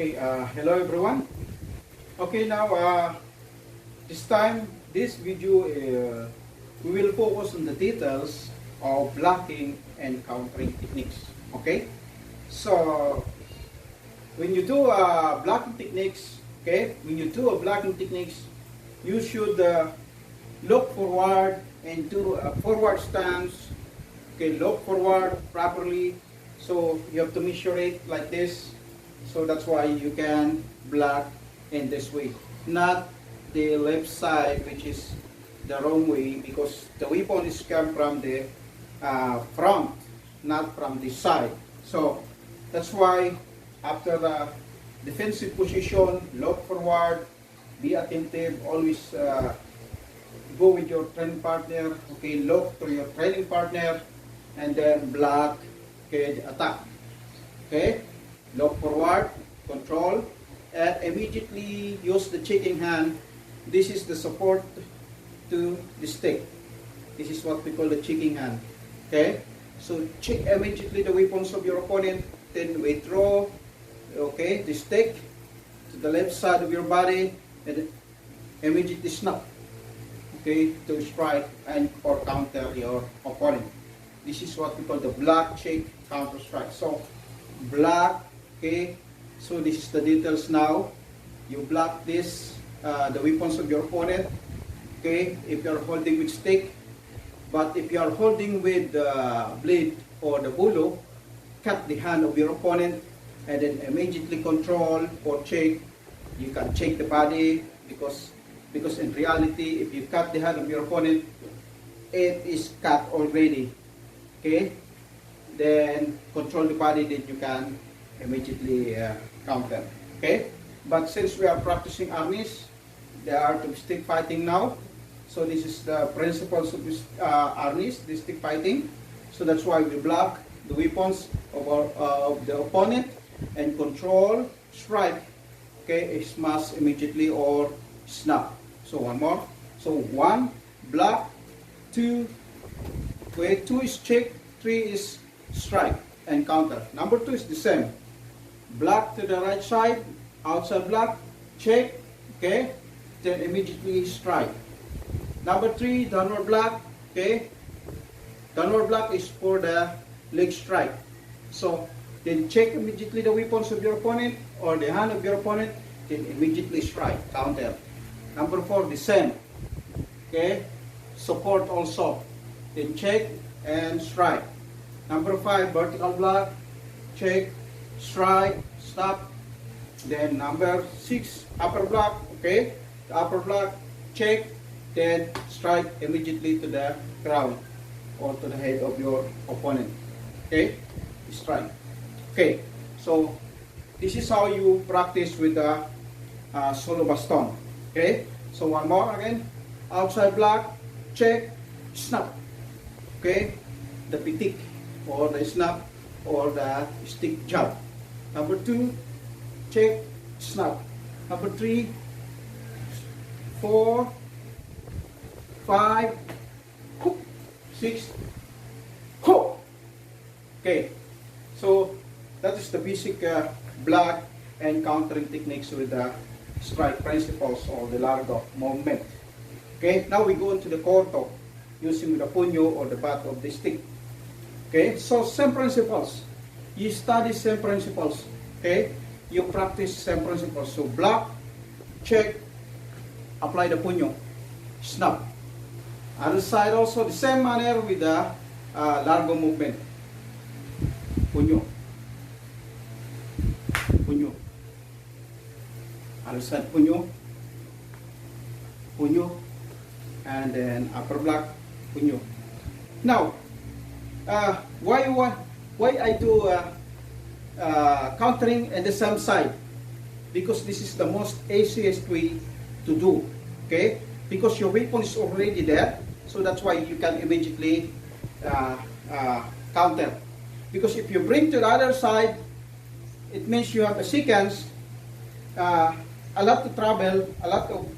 Okay, hello everyone. Okay, now this time, this video, we will focus on the details of blocking and countering techniques. Okay, so when you do blocking techniques, you should look forward and do a forward stance. Okay, look forward properly. So you have to measure it like this. So that's why you can block in this way, not the left side, which is the wrong way, because the weapon is come from the front, not from the side. So that's why after the defensive position, look forward, be attentive, always go with your training partner. Okay, look to your training partner, and then block. Okay, attack. Okay. Look forward, control, and immediately use the checking hand. This is the support to the stick. This is what we call the checking hand. Okay? So check immediately the weapons of your opponent, then withdraw, okay, the stick to the left side of your body, and immediately snap, okay, to strike and or counter your opponent. This is what we call the block, check, counter strike. So block. Okay, so this is the details now. You block this, the weapons of your opponent. Okay, if you are holding with stick, but if you are holding with the blade or the bulo, cut the hand of your opponent and then immediately control or check. You can check the body because in reality, if you cut the hand of your opponent, it is cut already. Okay, then control the body, then you can immediately counter. Okay, but since we are practicing Arnis, they are to stick fighting now. So this is the principles of Arnis, the stick fighting. So that's why we block the weapons of the opponent and control strike. Okay, smash immediately or snap. So one more. So one, block. Two, wait, two is check. Three is strike and counter. Number two is the same. Block to the right side, outside block, check, okay, then immediately strike. Number three, downward block, okay. Downward block is for the leg strike. So then check immediately the weapons of your opponent or the hand of your opponent, then immediately strike, counter. Number four, the same, okay, support also, then check and strike. Number five, vertical block, check, strike, stop. Then number six, upper block, okay, the upper block, check, then strike immediately to the ground or to the head of your opponent. Okay, strike. Okay, so this is how you practice with the solo baston. Okay, so one more again, outside block, check, snap. Okay, the pitik or the snap or the stick jab. Number two, check, snap. Number three, 4, 5, hook, 6, hook. Okay, so that is the basic block and countering techniques with the strike principles or the largo movement. Okay, now we go into the corto using the puño or the butt of the stick. Okay, so same principles. You study same principles. Okay, you practice same principles. So block, check, apply the puño, snap. Other side also the same manner with the largo movement. Puño, puño. Other side puño, puño, and then upper block, puño. Now, why I do countering at the same side? Because this is the most easiest way to do. Okay, because your weapon is already there, so that's why you can immediately counter. Because if you bring to the other side, it means you have a sequence, a lot of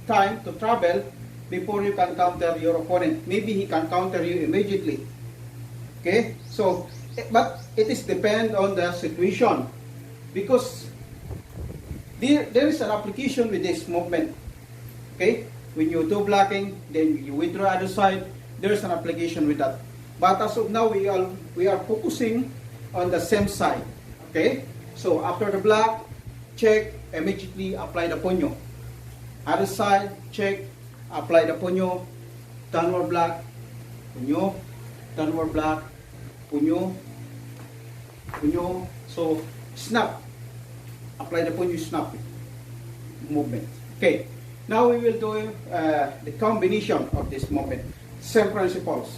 time to travel before you can counter your opponent. Maybe he can counter you immediately. Okay, so but it is depend on the situation, because there is an application with this movement. Okay, when you do blocking, then you withdraw other side. There's an application with that. But as of now, we are focusing on the same side. Okay, so after the block, check, immediately apply the punyo. Other side, check, apply the punyo. Downward block, punyo. Downward block, punyo. Punyo. So snap. Apply the punyo, snap movement. Okay. Now we will do the combination of this movement. Same principles.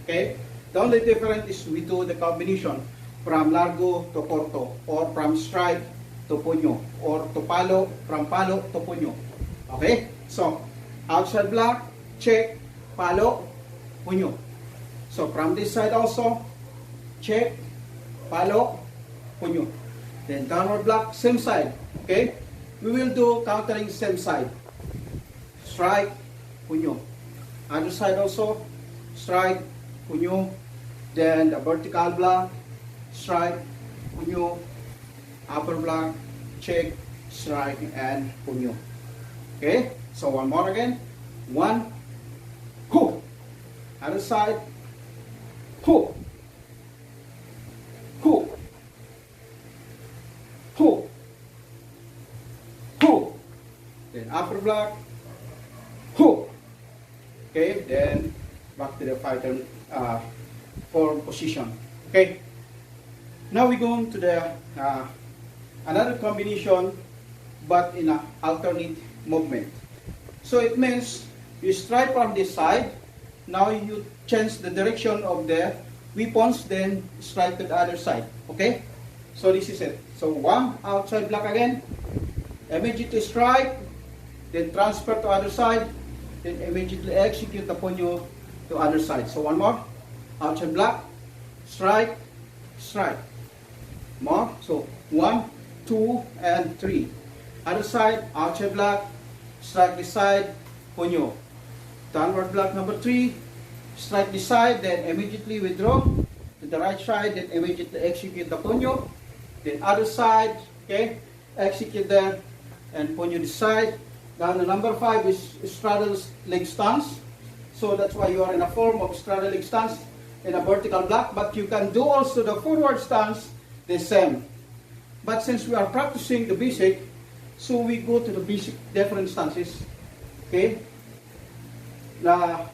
Okay. The only difference is we do the combination from largo to corto, or from strike to punyo, or to palo, from palo to punyo. Okay. So outside block, check, palo, punyo. So from this side also, check, palo, punyo. Then downward block, same side. Okay. We will do countering same side. Strike, punyo. Other side also, strike, punyo. Then the vertical block, strike, punyo. Upper block, check, strike, and punyo. Okay, so one more again. One, hook. Other side, hook. Hook. Hook. Hook. Then upper block, hook. Okay, then back to the fighter form position. Okay, now we go to the another combination, but in an alternate movement. So it means you strike from this side. Now you change the direction of the weapons, then strike to the other side. Okay, so this is it. So one outside block again, immediately strike, then transfer to other side, then immediately execute upon you to other side. So one more, outside block, strike, strike. More. So 1, 2, and 3. Other side, outside block, strike this side, punyo. Downward block number 3, strike this side, then immediately withdraw to the right side, then immediately execute the punyo. Then other side, okay, execute there and punyo this side. Now the number 5 is straddle leg stance. So that's why you are in a form of straddle leg stance in a vertical block. But you can do also the forward stance the same. But since we are practicing the basic, so we go to the basic different stances. Okay. Now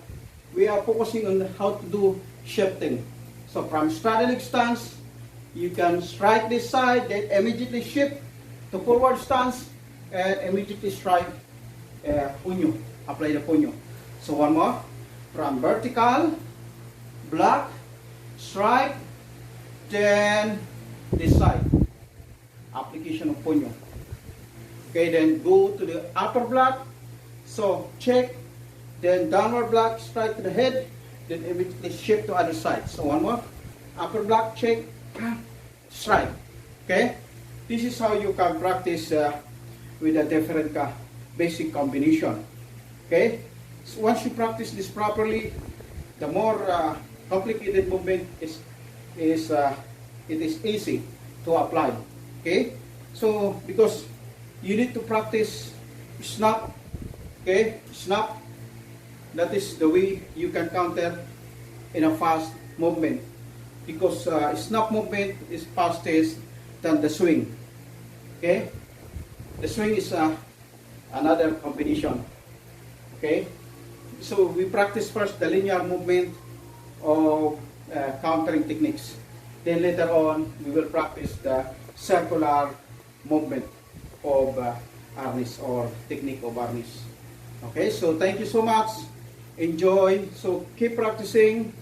we are focusing on how to do shifting. So from straddle leg stance, you can strike this side, then immediately shift to forward stance, and immediately strike punyo. Apply the punyo. So one more. From vertical, block, strike, then this side. Application of punyo. Okay, then go to the upper block. So check, then downward block, strike to the head, then immediately shift to other side. So one more. Upper block, check, strike. Okay, this is how you can practice with a different basic combination. Okay, so once you practice this properly, the more complicated movement it is easy to apply. Okay, so because you need to practice snap. Okay, snap. That is the way you can counter in a fast movement, because snap movement is fastest than the swing. Okay, the swing is another combination. Okay, so we practice first the linear movement of countering techniques. Then later on, we will practice the circular movement of Arnis, or technique of Arnis. Okay, so thank you so much. Enjoy. So keep practicing.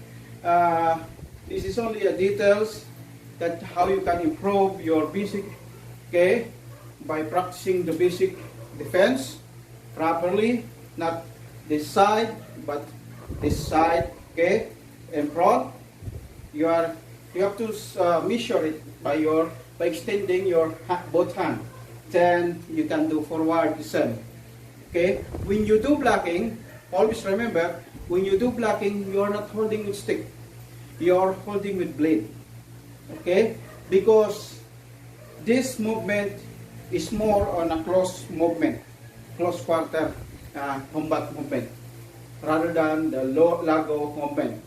This is only a details that how you can improve your basic, okay, by practicing the basic defense properly, not this side but this side, okay, in front. You have to measure it by extending your both hand. Then you can do forward the same. Okay, when you do blocking, always remember, when you do blocking, you are not holding with stick, you are holding with blade. Okay, because this movement is more on a close movement, close quarter combat movement, rather than the largo movement.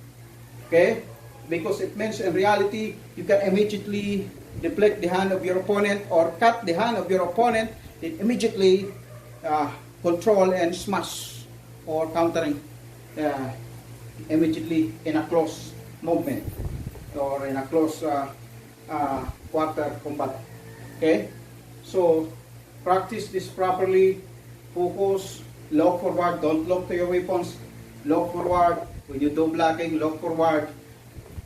Okay? Because it means in reality, you can immediately deflect the hand of your opponent or cut the hand of your opponent, it immediately control and smash or countering immediately in a close movement or in a close quarter combat. Okay? So practice this properly, focus, lock forward, don't lock to your weapons, lock forward. When you do blocking, lock forward.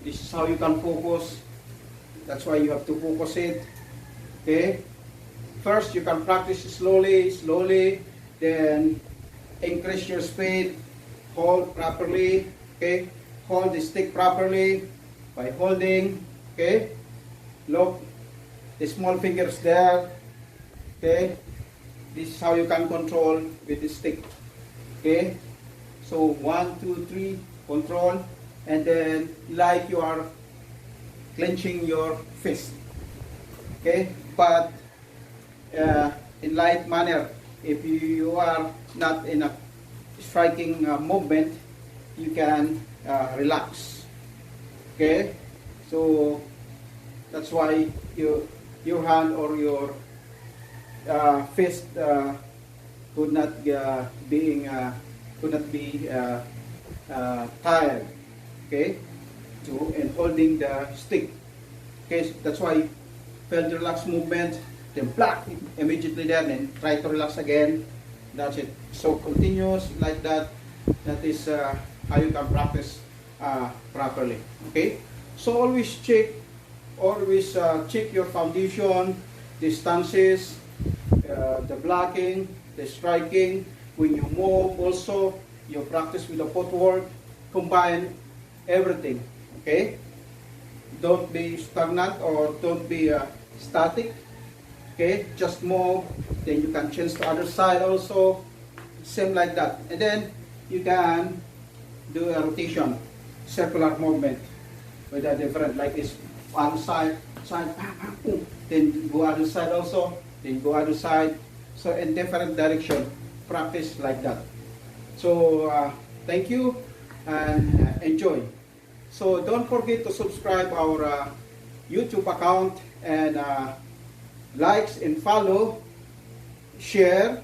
This is how you can focus. That's why you have to focus it. Okay? First, you can practice slowly, then increase your speed, hold properly, okay? Hold the stick properly by holding, okay? Look, the small fingers there, okay? This is how you can control with the stick, okay? So 1, 2, 3, control, and then like you are clenching your fist, okay? But in light manner, if you are not in a striking movement, you can relax, okay? So that's why your hand or your fist could not be tired, okay? In holding the stick, okay? That's why felt the relax movement, then block immediately then, and try to relax again. That's it. So continuous like that. That is how you can practice properly. Okay. So always check your foundation, the stances, the blocking, the striking. When you move, also you practice with the footwork. Combine everything. Okay. Don't be stagnant or don't be static. Okay, just move, then you can change to other side also, same like that. And then you can do a rotation, circular movement with a different, like this, one side, then go other side also, then go other side. So in different direction, practice like that. So thank you and enjoy. So don't forget to subscribe our YouTube account and likes and follow, share,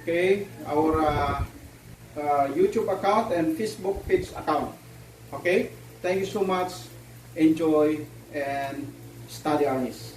okay, our YouTube account and Facebook page account. Okay, thank you so much. Enjoy and study Arnis.